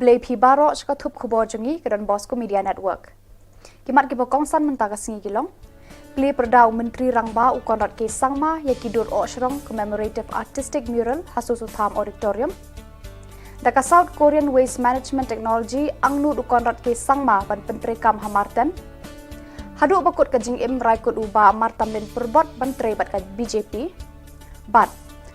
Kublai Pibaro chka thup khubor jungi kedan Bosco Media Network. Kimat kibo kongsan mentaka singi gilong. Pli perdau Menteri Rangba ukonrat ke sangma ya kidur oshrong commemorative artistic mural hasusu tham auditorium. Daka South Korean Waste Management Technology angnud ukonrat ke sangma ban pentrekam hamarten. Hadu bakut kajing im raikut uba martam den perbot bantre bat ka BJP. Bat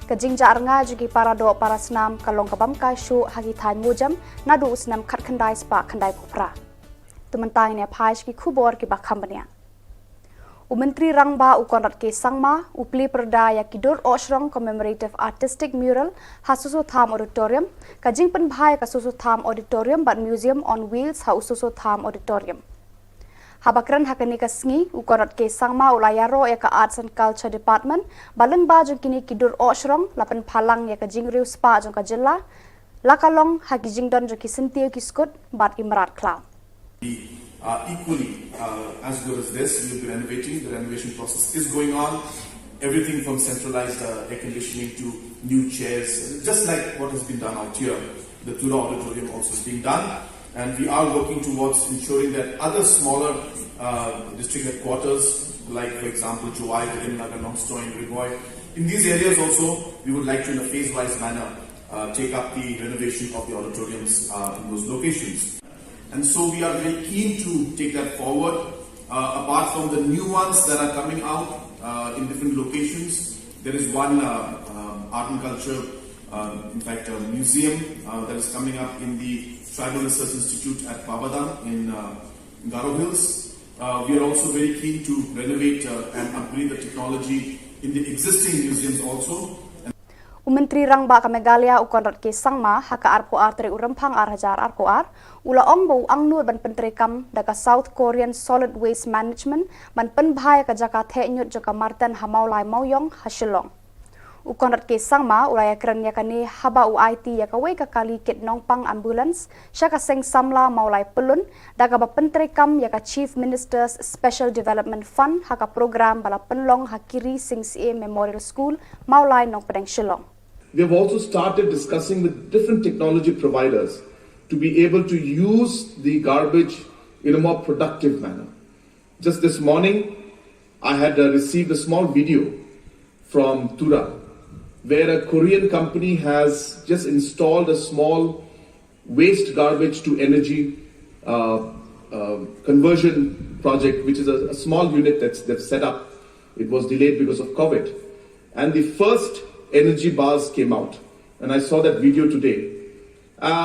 kajing jarnga jugi para do para senam kalong kabam kashu hagi thai mujam nadu senam khat khandai spa khandai phupra. Tumantang ne phaish ki khubor ki bakhambania. Menteri Rangba ukonrat ke sangma upli perdaya kidur oshrong commemorative artistic mural hasusu tham auditorium kajing penbhai kasusu tham auditorium bat museum on wheels ha ususu tham auditorium. Habakran hakani kasngi ukonrat ke sangma ulayaro ya ka arts and culture department baleng ba jong kini kidur oshrong lapan phalang ya ka jingriu spa jong ka jilla lakalong hagijing don jong ki sentiu kiskut bat imrat klau. Equally as good as this, we will be renovating. The renovation process is going on. Everything from centralized air conditioning to new chairs, just like what has been done out here. The Tura Auditorium also is being done. And we are working towards ensuring that other smaller district headquarters, like for example Juwai, Nagar, Nongstoy, and Rigoy, in these areas also we would like to in a phase-wise manner take up the renovation of the auditoriums in those locations. And so we are very keen to take that forward. Apart from the new ones that are coming out in different locations, there is one art and culture, in fact a museum that is coming up in the Tribal Research Institute at Babadam in Garo Hills. We are also very keen to renovate and upgrade the technology in the existing museums also. Menteri Rangba ka Meghalaya ukonrat ke sangma haka arpo arteri urempang arhajar arpo ar ula ong bau angnur ban pentrekam daka South Korean Solid Waste Management ban penbhai ka jaka thenyut jaka marten hamaulai mauyong hasilong. Ukonrat ke sangma ulaya keren yakani haba UIT yakawai ka kali kit nongpang ambulance syaka seng samla maulai pelun daga ba pentrekam yaka Chief Minister's Special Development Fund haka program bala penlong hakiri sing CA Memorial School maulai nong pedeng shilong. We have also started discussing with different technology providers to be able to use the garbage in a more productive manner. Just this morning, I had received a small video from Tura, where a Korean company has just installed a small waste garbage to energy conversion project, which is a small unit that's they've set up. It was delayed because of COVID. And the first energy bars came out. And I saw that video today.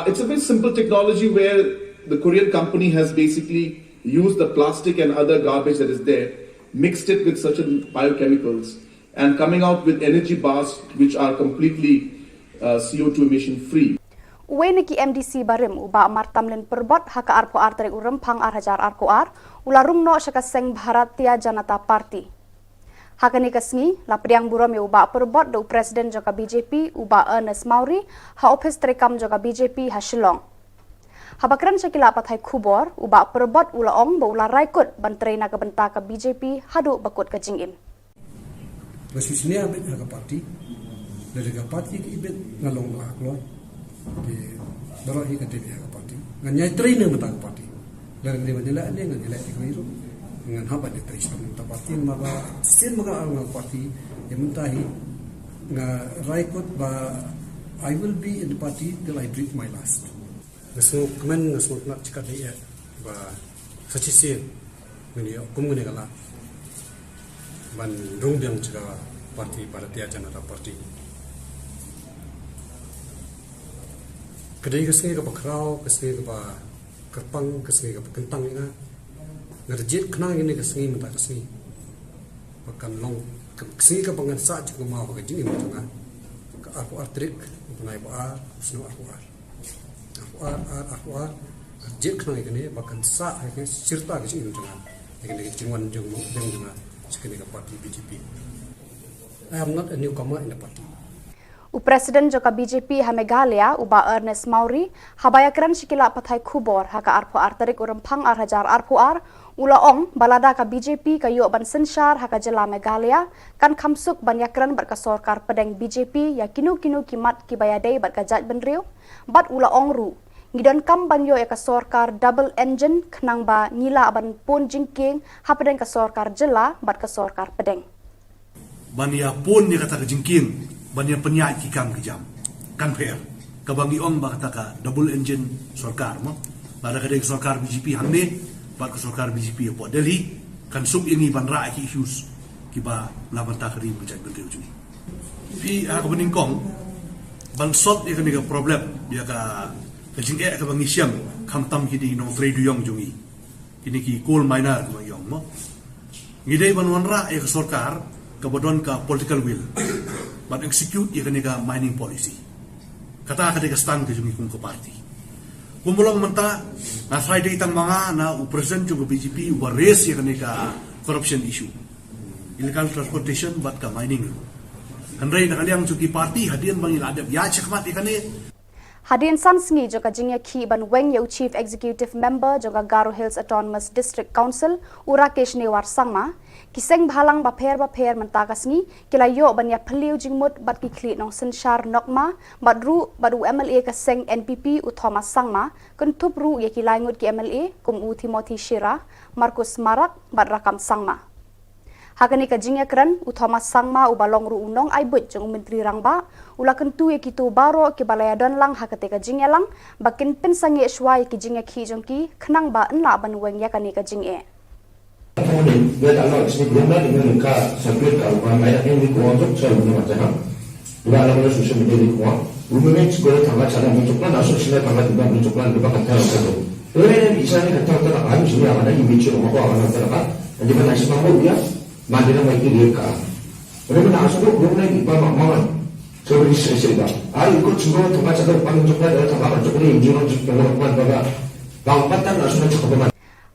It's a very simple technology where the Korean company has basically used the plastic and other garbage that is there, mixed it with certain biochemicals, and coming out with energy bars which are completely CO2 emission free. Uweniki MDC barim uba martamlin perbot haka arpo arteri urempang arhajar arko ar ularung no syaka seng Bharatiya Janata Party. Hakani kasngi lapriang burom ya uba perbot do Presiden joka BJP uba Ernest Mauri ha office terekam joka BJP ha Shillong. Habakran syakila pathai khubor uba perbot ulaong ba ula raikut bantrei na kabenta ka BJP hadu bakut ka jingim. Basisnya abet ha parti dari ka parti ki ibet ngalong la klo di baro hi ka debi ha parti nganyai trainer mata parti dari ni manila ane nganyai ti kairu ngan haba de trainer mata parti maga sin maga ang parti yamentahi nga raikut ba I will be in the party till I breathe my last. Ngaso kemen ngaso nak cikat dia ba sacisi ngani kum ngani kala ban rongbyang cika parti Bharatiya Janata Party. Kedai kesini ke bakrau, kesini ke kerpang, kesini ke kentang ina. Ngerjit kenang ini kesini minta kesini. Bahkan long kesini ke pengensa juga mau ke jini macam ke aku artrik, punai ba, seno aku ar. Ngerjit kenang ini bahkan sa, cerita ke sini macam ini cinguan jeng dengan sekali ke parti BJP. I am not a newcomer in the party. Presiden joka BJP ha Meghalaya uba Ernest Mauri habayakran sikila pathai khubor haka arpo arterik urempang arhajar arpo ar ulaong balada ka BJP kayo ban sensyar haka jela Meghalaya kan khamsuk banyakran bat ka sorkar pedeng BJP ya kinu kimat ki bayadai bat ka jaj benriu bat ulaong ru Ngidon kam banyo ka sorkar double engine khnang ba ngila aban pon jingking hapden ka sorkar jela bat ka sorkar pedeng. Bania pun ni kata kejengking, bania penyak kikam kejam, kan fair. Kabangi ong ba kata ka double engine sorkar mo. Pada kadang sorkar BJP hamne, bat ka sorkar BJP po Delhi, kan sub ini ban ra ki issues kiba laban takri bejat betul ujung. Pi aku beningkong ban sot ni kan problem dia ka kejing ka bangi siam kam tam kidi no trade yong jungi. Kini ki coal miner ko yong mo. Ngidai ban wanra ka sorkar kebetulan ka political will, but execute ia kena mining policy. Kata ka stand ke jungi kung ke parti. Kumulong menta na Friday tang mga na present juga BJP wa raise ia kena corruption issue. Illegal transportation but ka mining. Handrai na kaliang jungi parti hadian bang iladap ya cekmat ia kena. Hadian Sansngi joka jingya ki ban weng yau Chief Executive Member joka Garo Hills Autonomous District Council Urakesh Newar Sangma kiseng bhalang baper mentakasngi kilayo ban ya pheliu jingmut bat ki kli nong senshar nokma badu MLA ka seng NPP u Thomas Sangma kuntup ru ya kilai ngut ki MLA kum u Timothy Shira Markus Marak bat rakam Sangma. Hakani ka jingya kran u Thomas Sangma u balong ru unong aibut jong menteri rangba ula kentu ya kitu baro ki balaya don lang hakate ka jingya lang bakin pensangi shwai ki jingya ki jongki khnang ba enla ban weng ya kani ka jingye. Kemudian dia tak nak sini belum lagi mereka sampai ke orang lain yang dikuat untuk saya belum macam dua orang yang susah menjadi kuat. Umumnya sekolah tangga cara mencoklat, asal sila tangga tidak mencoklat lebih kata satu. Orang bisa ni kata kata kami sini ada image orang apa orang terdapat. Jadi mana semua dia mandiri mereka dia. Orang mana asal belum lagi bawa mawan. Seperti saya dah. Ikut semua tangga cara paling coklat adalah tangga coklat ini jangan coklat baga. Bangpatan asal coklat.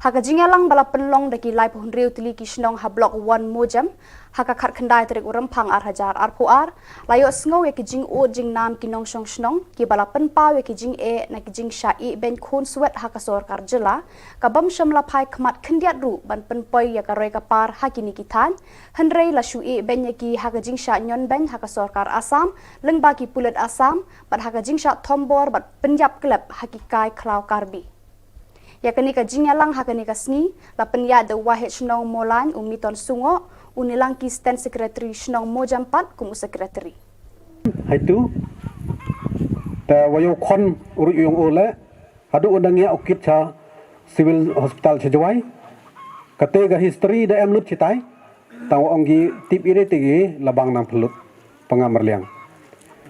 Haka jingalang bala penlong daki lai pohon riu tili kishnong ha blok 1 mojam haka khat khandai terik urampang ar hajar ar puar layo sngow ya kijing o jing nam kinong shong shnong ki bala penpaw ya kijing e na kijing sha i ben khun swet haka sorkar jela ka bam shamla phai khmat khindiat ru ban penpoi ya ka roi ka par hakini kithan hanrei la shu e ben ya ki haka jing sha nyon ben haka sorkar asam lengba ki pulet asam bat haka jing sha thombor bat penjap klep hakikai klau karbi. Ya kani ka jingalang hakani ka sngi la penya de wahid shnong molan umiton sungo unilang ki stand secretary shnong mojampat kum secretary haitu ta wayo khon uru yung ole hadu undangnya okit cha civil hospital chejwai kate ga history da emlut chitai taw onggi tip ire tigi labang nang plut pangamerliang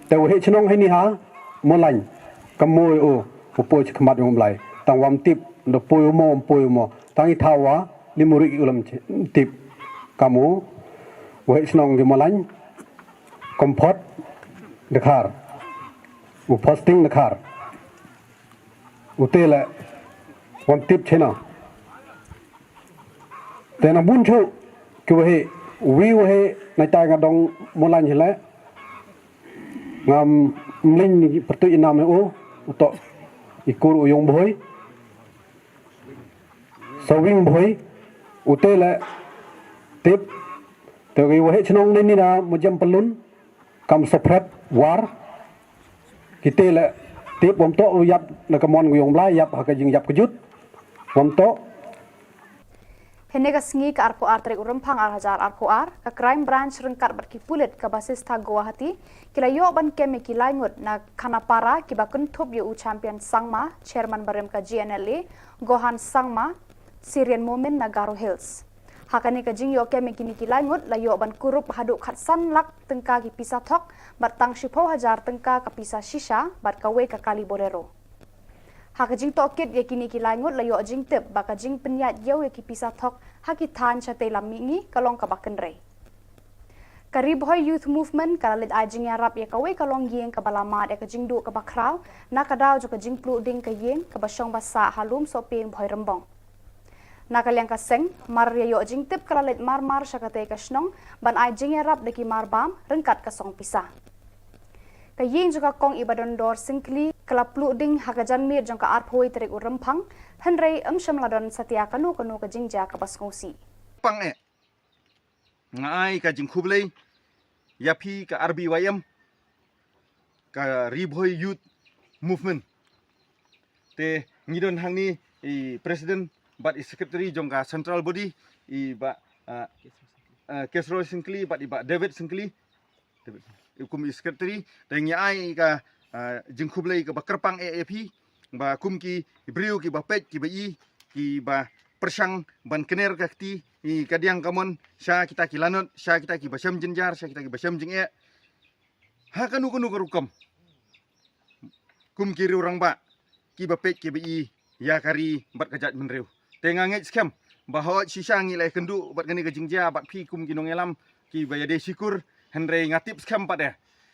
ta wahid shnong haini ha molan kamoy o upo chkhmat yung lai tang wam tip do poyo mo tangi tawa limuri ulam tip kamu wa isnong gimalain kompot dekhar u posting dekhar utela wam tip chena tena bunchu kwe wi we na ta ga dong molan hile ngam mling ni pertu inam o uto ikur uyong boy sawing boy utela tip togi wahe chnong ni na mujam pelun kam soprat war kitela tip bom to yap na kamon guyong blai yap ha ka jing yap kejut bom to henega sngi ka arpo ar trek urampang ar hajar arpo ar ka crime branch rengkat berki pulit ka basis ta Guwahati kilayo ban keme kilai ngut na Khanapara kiba kuntup yu champion Sangma chairman barem ka GNLA Gohan Sangma Syrian Moment na Garo Hills. Hakani ka jing yo keme kini kilai ngut layo ban kurup haduk khat san lak tengka ki pisa thok batang shipo hajar tengka ka pisa shisha bat kawe ka kali bolero. Haka jing tokit ya kini kilai ngut layo jing tip baka jing penyat yo ya ki pisa thok hakitan chate lamingi kalong ka bakenrei. Kariboy Youth Movement kalalit ajing ya rap ya kawe kalong yeng ka balamat ya ka jing du ka bakraw na kadaw jo ka jing plu ding ka yeng ka basyong basa halum so ping boy rembong. Nakaliang kaseng mar yo jing tip kalalit mar syakate kasnong ban ai jing rap deki marbam rengkat kasong pisa kaying juga kong ibadon dor singkli kalaplu ding hagajan mir jong ka arphoi terik urampang henrei amshamladon satia kanu ka jingja ka basngosi pang ngai ka jing khublei yapi ka RBYM ka Riboy Youth Movement te ngidon hang ni i president but i secretary jongka central body i ba Kesro Singkli but i ba David Singkli kum i secretary te nyai ka jingkhublei ka ba kerpang AAP ba kum ki briu ki ba pet ki ba i ki ba persang ban kener ka ti i kadiang kamon sya kita ki lanot sya kita ki basam jenjar sya kita ki basam jing e ha kanu kanu karukom kum ki riurang ba ki ba pet ki ba i ya kari bat kajat menreu tenganget scam bahwa sisang ilai kendu bat gani kajingja bat pi kum ginong elam ki bayade syukur henre ngatip scam pat ya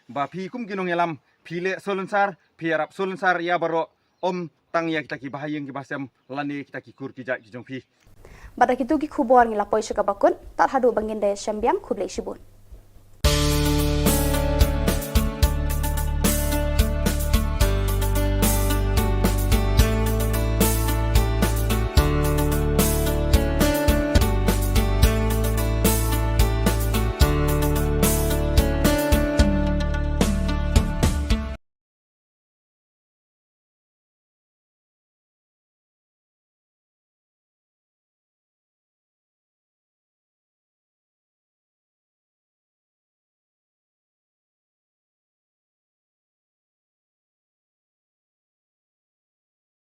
ba pi kum ginong elam pile solonsar pi arab solonsar ya baro om tang ya kita ki bahayeng ki basam lani kita ki kur ki jat ki jong pi Badak itu ki kubor ngila poy syaka bakun tar hadu bangin daya syambiang kublai shibun.